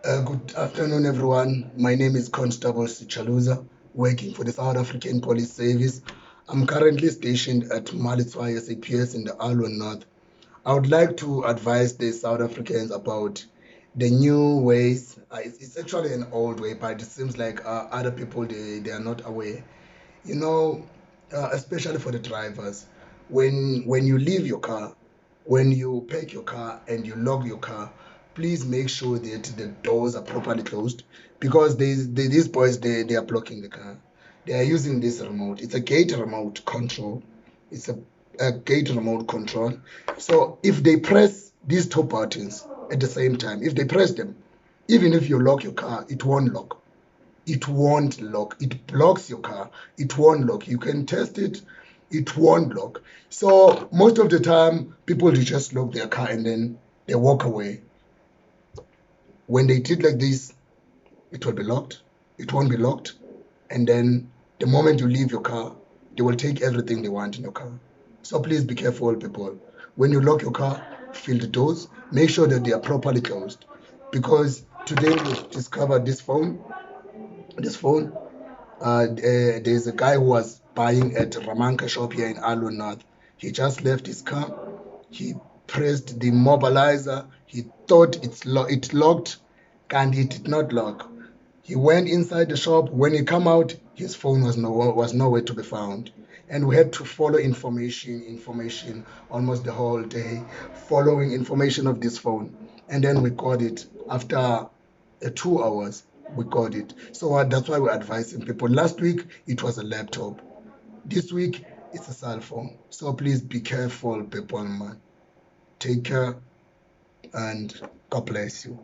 Good afternoon, everyone. My name is Constable Sichaluza, working for the South African Police Service. I'm currently stationed at Malitswa SAPS in the Alwan North. I would like to advise the South Africans about the new ways. It's actually an old way, but it seems like other people they are not aware. You know, especially for the drivers, when you leave your car, when you park your car and you lock your car, please make sure that the doors are properly closed because these boys they are blocking the car. They are using this remote. It's a gate remote control. It's a gate remote control. So if they press these two buttons at the same time, if they press them, even if you lock your car, it won't lock. It won't lock. It blocks your car. It won't lock. You can test it. It won't lock. So most of the time, people they just lock their car and then they walk away. When they did like this, it will be locked. It won't be locked. And then the moment you leave your car, they will take everything they want in your car. So please be careful, people. When you lock your car, fill the doors. Make sure that they are properly closed. Because today we discovered this phone. This phone there's a guy who was buying at Ramanka shop here in Alun North. He just left his car. He pressed the mobilizer. He thought it locked, and it did not lock. He went inside the shop. When he come out, his phone was nowhere to be found. And we had to follow information almost the whole day, following information of this phone. And then we got it after 2 hours. We got it. So that's why we're advising people. Last week it was a laptop. This week it's a cell phone. So please be careful, people, man. Take care and God bless you.